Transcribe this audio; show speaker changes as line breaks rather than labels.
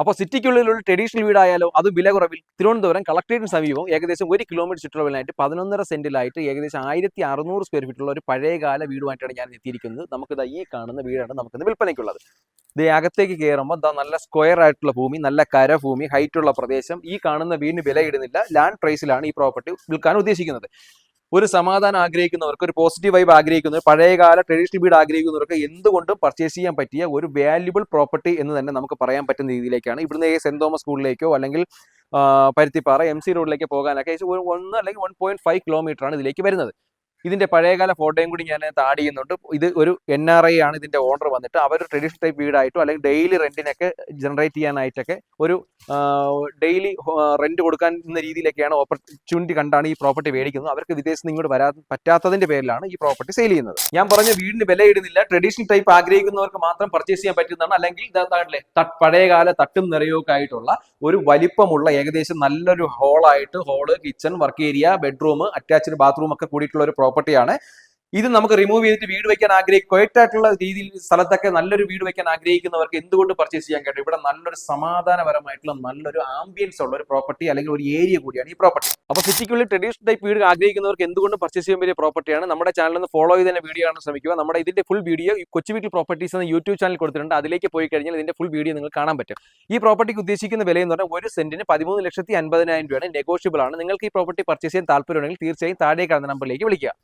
അപ്പോൾ സിറ്റിക്കുള്ളിലുള്ള ട്രഡീഷണൽ വീടായാലോ അത് വില കുറവിൽ തിരുവനന്തപുരം കളക്ടറേറ്റിന് സമീപം ഏകദേശം 1 കിലോമീറ്റർ ചുറ്റളവിലായിട്ട് 11.5 സെന്റിലായിട്ട് ഏകദേശം 1600 സ്ക്വയർ ഫീറ്റുള്ള ഒരു പഴയകാല വീടുമായിട്ടാണ് ഞാൻ എത്തിയിരിക്കുന്നത്. നമുക്കിത് ഈ കാണുന്ന വീടാണ് നമുക്കിത് വിൽപ്പനയ്ക്കുള്ളത്. ഇത് അകത്തേക്ക് കയറുമ്പോൾ എന്താ നല്ല സ്ക്വയർ ആയിട്ടുള്ള ഭൂമി, നല്ല കരഭൂമി, ഹൈറ്റുള്ള പ്രദേശം. ഈ കാണുന്ന വീടിന് വിലയിടുന്നില്ല, ലാൻഡ് പ്രൈസിലാണ് ഈ പ്രോപ്പർട്ടി വിൽക്കാൻ ഉദ്ദേശിക്കുന്നത്. ഒരു സമാധാനം ആഗ്രഹിക്കുന്നവർക്ക്, ഒരു പോസിറ്റീവ് വൈബ് ആഗ്രഹിക്കുന്നവർ, പഴയകാല ട്രഡീഷണൽ വീട് ആഗ്രഹിക്കുന്നവർക്ക് എന്തുകൊണ്ടും പർച്ചേസ് ചെയ്യാൻ പറ്റിയ ഒരു വാല്യുബിൾ പ്രോപ്പർട്ടി എന്ന് തന്നെ നമുക്ക് പറയാൻ പറ്റുന്ന രീതിയിലേക്കാണ്. ഇവിടുന്ന് സെന്റ് തോമസ് സ്കൂളിലേക്കോ അല്ലെങ്കിൽ പരുത്തിപ്പാറ MC റോഡിലേക്ക് പോകാനൊക്കെ 1 അല്ലെങ്കിൽ 1.5 കിലോമീറ്റർ ആണ് ഇതിലേക്ക് വരുന്നത്. ഇതിന്റെ പഴയകാല ഫോട്ടോയും കൂടി ഞാൻ ആഡ് ചെയ്യുന്നുണ്ട്. ഇത് ഒരു NRI ആണ് ഇതിന്റെ ഓണർ വന്നിട്ട്. അവർ ട്രഡീഷണൽ ടൈപ്പ് വീടായിട്ടോ അല്ലെങ്കിൽ ഡെയിലി റെന്റിനൊക്കെ ജനറേറ്റ് ചെയ്യാനായിട്ടൊക്കെ ഒരു ഡെയിലി റെന്റ് കൊടുക്കാൻ എന്ന രീതിയിലൊക്കെയാണ് ഓപ്പർച്യൂണിറ്റി കണ്ടാണ് ഈ പ്രോപ്പർട്ടി മേടിക്കുന്നത്. അവർക്ക് വിദേശത്ത് ഇങ്ങോട്ട് വരാൻ പറ്റാത്തതിന്റെ പേരിലാണ് ഈ പ്രോപ്പർട്ടി സെയിൽ ചെയ്യുന്നത്. ഞാൻ പറഞ്ഞ വീടിന് വില ഇടുന്നില്ല, ട്രഡീഷണൽ ടൈപ്പ് ആഗ്രഹിക്കുന്നവർക്ക് മാത്രം പർച്ചേസ് ചെയ്യാൻ പറ്റുന്നതാണ്. അല്ലെങ്കിൽ പഴയകാല തട്ടും നിറയൊക്കെ ആയിട്ടുള്ള ഒരു വലിപ്പമുള്ള ഏകദേശം നല്ലൊരു ഹോളായിട്ട്, hall, kitchen, work area, bedroom, attached bathroom ഒക്കെ കൂടിയിട്ടുള്ള ഒരു പ്രോപ്പർട്ടിയാണ്. ഇത് നമുക്ക് റിമൂവ് ചെയ്തിട്ട് വീട് വെക്കാൻ ക്വയറ്റായിട്ടുള്ള രീതിയിൽ സ്ഥലത്തൊക്കെ നല്ലൊരു വീട് വെക്കാൻ ആഗ്രഹിക്കുന്നവർക്ക് എന്തുകൊണ്ട് പർച്ചേസ് ചെയ്യാൻ കേട്ടോ. ഇവിടെ നല്ലൊരു സമാധാനപരമായിട്ടുള്ള നല്ലൊരു ആംബിയൻസ് ഉള്ള ഒരു പ്രോപ്പർട്ടി അല്ലെങ്കിൽ ഒരു ഏരിയ കൂടിയാണ് ഈ പ്രോപ്പർട്ടി. അപ്പോൾ സിറ്റിക്കുള്ളിൽ ട്രഡീഷണൽ ടൈപ്പ് വീട് ആഗ്രഹിക്കുന്നവർക്ക് എന്തുകൊണ്ട് പർച്ചേസ് ചെയ്യാൻ പറ്റിയ പ്രോപ്പർട്ടിയാണ്. നമ്മുടെ ചാനൽ ഒന്ന് ഫോളോ ചെയ്ത് തന്നെ വീഡിയോ കാണാൻ ശ്രമിക്കുക. നമ്മുടെ ഇതിന്റെ ഫുൾ വീഡിയോ കൊച്ചുവീട്ടിൽ പ്രോപ്പർട്ടീസ് എന്ന യൂട്യൂബ് ചാനൽ കൊടുത്തിട്ടുണ്ട്. അതിലേക്ക് പോയി കഴിഞ്ഞാൽ ഇതിന്റെ ഫുൾ വീഡിയോ നിങ്ങൾ കാണാൻ പറ്റും. ഈ പ്രോപ്പർട്ടിക്ക് ഉദ്ദേശിക്കുന്ന വില എന്ന് പറഞ്ഞാൽ 1 സെന്റിന് 13,50,000 രൂപയാണ്. നെഗോഷ്യബിൾ ആണ്. നിങ്ങൾക്ക് ഈ പ്രോപ്പർട്ടി പർച്ചേസ് ചെയ്യാൻ താല്പര്യമുണ്ടെങ്കിൽ തീർച്ചയായും താഴെ കാണുന്ന നമ്പറിലേക്ക് വിളിക്കുക.